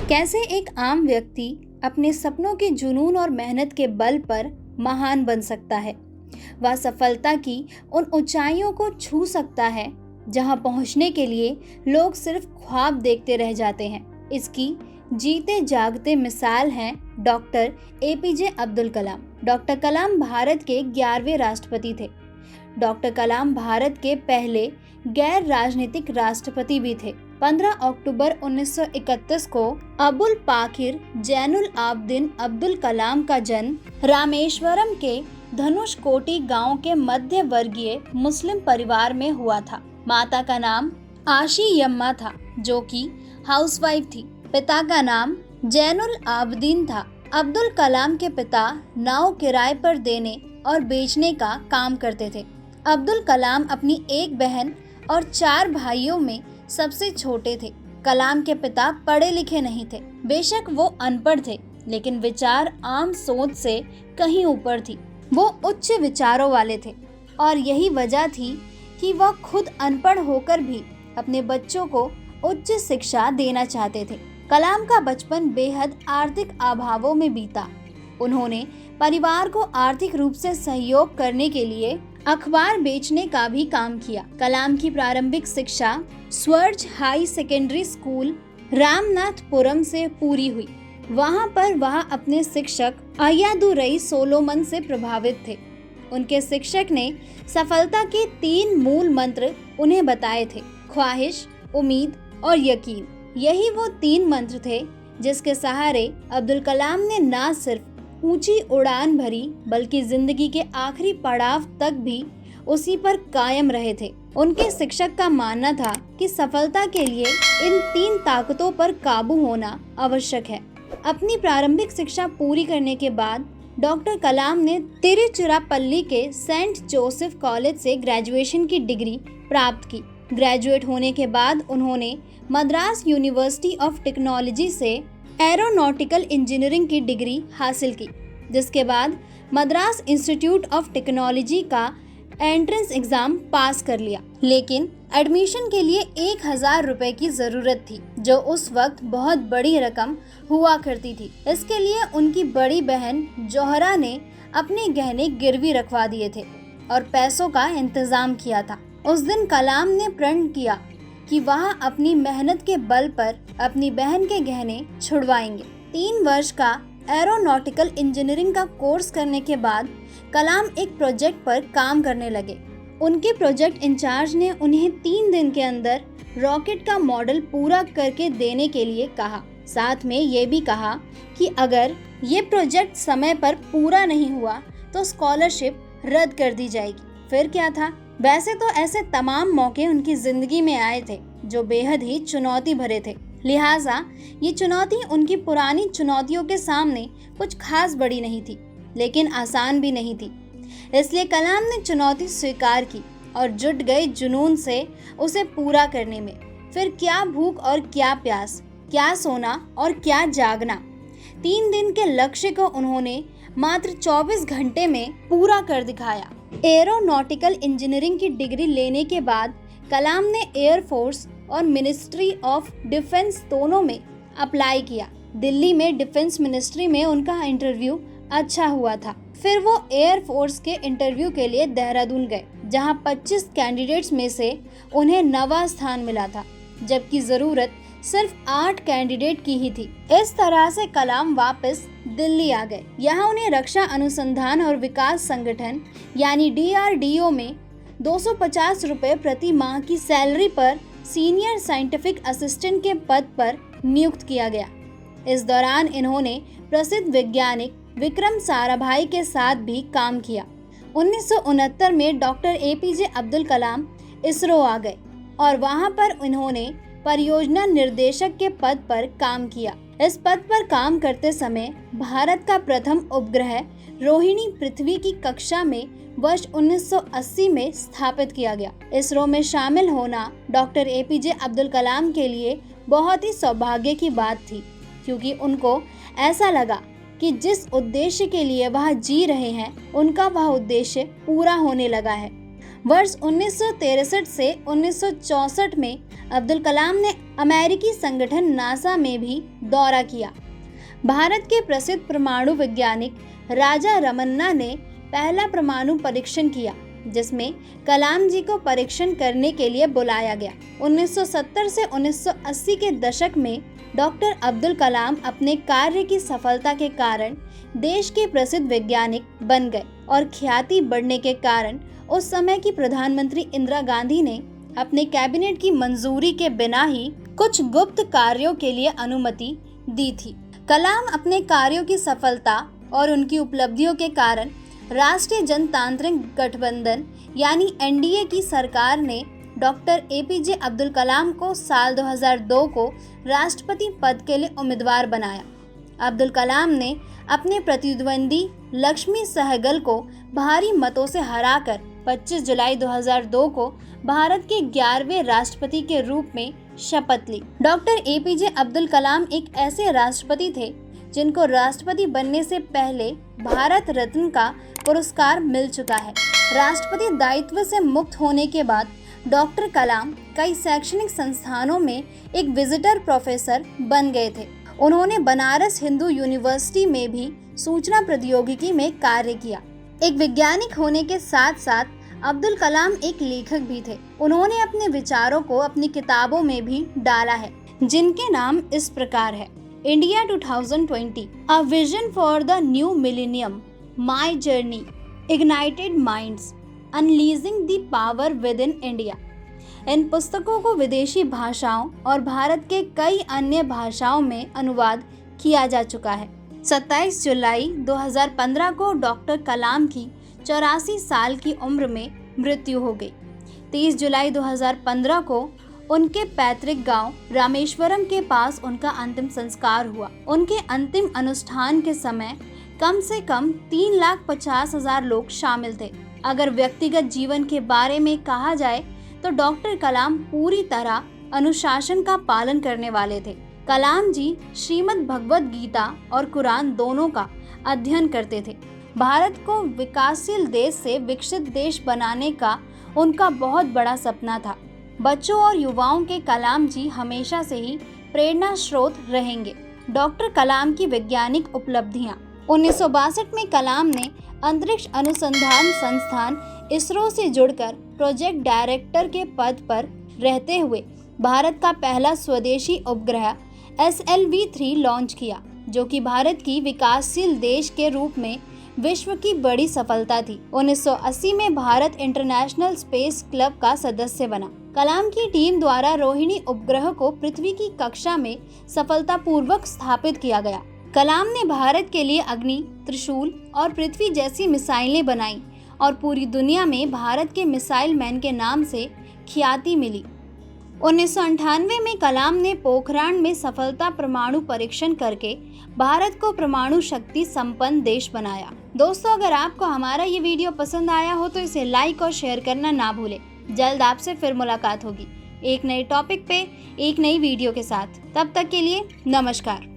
कैसे एक आम व्यक्ति अपने सपनों के जुनून और मेहनत के बल पर महान बन सकता है। वह सफलता की उन ऊंचाइयों को छू सकता है जहां पहुंचने के लिए लोग सिर्फ ख्वाब देखते रह जाते हैं। इसकी जीते जागते मिसाल हैं doctor APJ Abdul Kalam. Doctor Kalam Bharat के 11वें राष्ट्रपति थे। डॉक्टर कलाम भारत के पहले गैर राजनीतिक राष्ट्रपति भी थे। 15 अक्टूबर 1931 को अबुल पाकिर जैनुल आबदीन अब्दुल कलाम का जन्म रामेश्वरम के धनुषकोटी गांव के मध्य वर्गीय मुस्लिम परिवार में हुआ था। माता का नाम आशी यम्मा था, जो कि हाउसवाइफ थी। पिता का नाम जैनुल आबदीन था। अब्दुल कलाम के पिता नाव किराए पर देने और बेचने का काम करते थे। अब्दुल कलाम अपनी एक बहन और 4 भाइयों में सबसे छोटे थे। कलाम के पिता पढ़े लिखे नहीं थे। बेशक वो अनपढ़ थे, लेकिन विचार आम सोच से कहीं ऊपर थी। वो उच्च विचारों वाले थे और यही वजह थी कि वह खुद अनपढ़ होकर भी अपने बच्चों को उच्च शिक्षा देना चाहते थे। कलाम का बचपन बेहद आर्थिक अभावों में बीता। उन्होंने परिवार को आर्थिक रूप से सहयोग करने के लिए अखबार बेचने का भी काम किया। कलाम की प्रारंभिक शिक्षा स्वर्ज हाई सेकेंडरी स्कूल रामनाथपुरम से पूरी हुई। वहां पर वह अपने शिक्षक अय्यादुरई सोलोमन से प्रभावित थे। उनके शिक्षक ने सफलता के 3 मूल मंत्र उन्हें बताए थे: ख्वाहिश, उम्मीद और यकीन। यही वो 3 मंत्र थे जिसके सहारे अब्दुल कलाम ने न सिर्फ ऊंची उड़ान भरी, बल्कि जिंदगी के आखिरी पड़ाव तक भी उसी पर कायम रहे थे। उनके शिक्षक का मानना था कि सफलता के लिए इन 3 ताकतों पर काबू होना आवश्यक है। अपनी प्रारंभिक शिक्षा पूरी करने के बाद डॉक्टर कलाम ने तिरुचिरापल्ली के सेंट जोसेफ कॉलेज से ग्रेजुएशन की डिग्री प्राप्त की। ग्रेजुएट होने के बाद उन्होंने मद्रास यूनिवर्सिटी ऑफ टेक्नोलॉजी से एरोनॉटिकल इंजीनियरिंग की डिग्री हासिल की, जिसके बाद मद्रास इंस्टीट्यूट ऑफ टेक्नोलॉजी का एंट्रेंस एग्जाम पास कर लिया। लेकिन एडमिशन के लिए 1000 रुपए की जरूरत थी, जो उस वक्त बहुत बड़ी रकम हुआ करती थी। इसके लिए उनकी बड़ी बहन जोहरा ने अपने गहने गिरवी रखवा दिए थे और पैसों का इंतजाम किया था। उस दिन कलाम ने प्रण किया कि वह अपनी मेहनत के बल पर अपनी बहन के गहने छुड़वाएंगे। 3 वर्ष का एरोनॉटिकल इंजीनियरिंग का कोर्स करने के बाद कलाम एक प्रोजेक्ट पर काम करने लगे। उनके प्रोजेक्ट इंचार्ज ने उन्हें 3 दिन के अंदर रॉकेट का मॉडल पूरा करके देने के लिए कहा। साथ में ये भी कहा कि अगर ये प्रोजेक्ट समय पर पूरा नहीं हुआ तो स्कॉलरशिप रद्द कर दी जाएगी। फिर क्या था? वैसे तो ऐसे तमाम मौके उनकी जिंदगी में आए थे जो बेहद ही चुनौती भरे थे। लिहाजा ये चुनौती उनकी पुरानी चुनौतियों के सामने कुछ खास बड़ी नहीं थी, लेकिन आसान भी नहीं थी। इसलिए कलाम ने चुनौती स्वीकार की और जुट गए जुनून से उसे पूरा करने में। फिर क्या भूख और क्या प्यास, क्या सोना और क्या जागना। 3 दिन के लक्ष्य को उन्होंने मात्र 24 घंटे में पूरा कर दिखाया। एरोनॉटिकल इंजीनियरिंग की डिग्री लेने के बाद कलाम ने एयरफोर्स और मिनिस्ट्री ऑफ डिफेंस दोनों में अप्लाई किया। दिल्ली में डिफेंस मिनिस्ट्री में उनका इंटरव्यू अच्छा हुआ था। फिर वो एयरफोर्स के इंटरव्यू के लिए देहरादून गए, जहां 25 कैंडिडेट्स में से उन्हें 9वां स्थान मिला था, जबकि जरूरत सिर्फ 8 कैंडिडेट की ही थी। इस तरह से कलाम वापस दिल्ली आ गए। यहाँ उन्हें रक्षा अनुसंधान और विकास संगठन यानी DRDO में 250 रुपए प्रति माह की सैलरी पर सीनियर साइंटिफिक असिस्टेंट के पद पर नियुक्त किया गया। इस दौरान इन्होंने प्रसिद्ध वैज्ञानिक विक्रम साराभाई के साथ भी काम किया। 1969 में डॉक्टर एपीजे अब्दुल कलाम इसरो आ गए और वहां पर इन्होंने परियोजना निर्देशक के पद पर काम किया। इस पद पर काम करते समय भारत का प्रथम उपग्रह रोहिणी पृथ्वी की कक्षा में वर्ष 1980 में स्थापित किया गया। इसरो में शामिल होना डॉक्टर एपीजे अब्दुल कलाम के लिए बहुत ही सौभाग्य की बात थी, क्योंकि उनको ऐसा लगा कि जिस उद्देश्य के लिए वह जी रहे हैं, उनका वह उद्देश्य पूरा होने लगा है। वर्ष 1963 से 1964 में अब्दुल कलाम ने अमेरिकी संगठन नासा में भी दौरा किया। भारत के प्रसिद्ध परमाणु वैज्ञानिक राजा रमन्ना ने पहला परमाणु परीक्षण किया, जिसमें कलाम जी को परीक्षण करने के लिए बुलाया गया। 1970 से 1980 के दशक में डॉक्टर अब्दुल कलाम अपने कार्य की सफलता के कारण देश के प्रसिद्ध वैज्ञानिक बन गए और ख्याति बढ़ने के कारण उस समय की प्रधानमंत्री इंदिरा गांधी ने अपने कैबिनेट की मंजूरी के बिना ही कुछ गुप्त कार्यों के लिए अनुमति दी थी। कलाम अपने कार्यों की सफलता और उनकी उपलब्धियों के कारण राष्ट्रीय जनतांत्रिक गठबंधन यानी एनडीए की सरकार ने डॉक्टर एपीजे अब्दुल कलाम को साल 2002 को राष्ट्रपति पद के लिए उम्मीदवार बनाया। अब्दुल कलाम ने अपने प्रतिद्वंदी लक्ष्मी सहगल को भारी मतों से हराकर 25 जुलाई 2002 को भारत के 11वें राष्ट्रपति के रूप में शपथ ली। डॉक्टर एपीजे अब्दुल कलाम एक ऐसे राष्ट्रपति थे जिनको राष्ट्रपति बनने से पहले भारत रत्न का पुरस्कार मिल चुका है। राष्ट्रपति दायित्व से मुक्त होने के बाद डॉक्टर कलाम कई शैक्षणिक संस्थानों में एक विजिटर प्रोफेसर बन गए थे। उन्होंने बनारस हिंदू यूनिवर्सिटी में भी सूचना प्रौद्योगिकी में कार्य किया। एक वैज्ञानिक होने के साथ साथ अब्दुल कलाम एक लेखक भी थे। उन्होंने अपने विचारों को अपनी किताबों में भी डाला है, जिनके नाम इस प्रकार है: India 2020, a vision for the new millennium, my journey, ignited minds, unleashing the power within India. इन पुस्तकों को विदेशी भाषाओं और भारत के कई अन्य भाषाओं में अनुवाद किया जा चुका है। 27 जुलाई 2015 को डॉक्टर कलाम की 84 साल की उम्र में मृत्यु हो गई। 30 जुलाई 2015 को उनके पैतृक गांव रामेश्वरम के पास उनका अंतिम संस्कार हुआ। उनके अंतिम अनुष्ठान के समय कम से कम 3,50,000 लोग शामिल थे। अगर व्यक्तिगत जीवन के बारे में कहा जाए तो डॉक्टर कलाम पूरी तरह अनुशासन का पालन करने वाले थे। कलाम जी श्रीमद् भगवद गीता और कुरान दोनों का अध्ययन करते थे। भारत को विकासशील देश से विकसित देश बनाने का उनका बहुत बड़ा सपना था। बच्चों और युवाओं के कलाम जी हमेशा से ही प्रेरणा स्रोत रहेंगे। डॉक्टर कलाम की वैज्ञानिक उपलब्धियां: 1962 में कलाम ने अंतरिक्ष अनुसंधान संस्थान इसरो से जुड़कर प्रोजेक्ट डायरेक्टर के पद पर रहते हुए भारत का पहला स्वदेशी उपग्रह SLV-3 लॉन्च किया, जो कि भारत की विकासशील देश के रूप में विश्व की बड़ी सफलता थी। 1980 में भारत इंटरनेशनल स्पेस क्लब का सदस्य बना। कलाम की टीम द्वारा रोहिणी उपग्रह को पृथ्वी की कक्षा में सफलतापूर्वक स्थापित किया गया। कलाम ने भारत के लिए अग्नि, त्रिशूल और पृथ्वी जैसी मिसाइलें बनाई और पूरी दुनिया में भारत के मिसाइल मैन के नाम से ख्याति मिली। 1998 में कलाम ने पोखरान में सफलता परमाणु परीक्षण करके भारत को परमाणु शक्ति संपन्न देश बनाया। दोस्तों, अगर आपको हमारा ये वीडियो पसंद आया हो तो इसे लाइक और शेयर करना ना भूलें। जल्द आपसे फिर मुलाकात होगी एक नए टॉपिक पे, एक नई वीडियो के साथ। तब तक के लिए नमस्कार।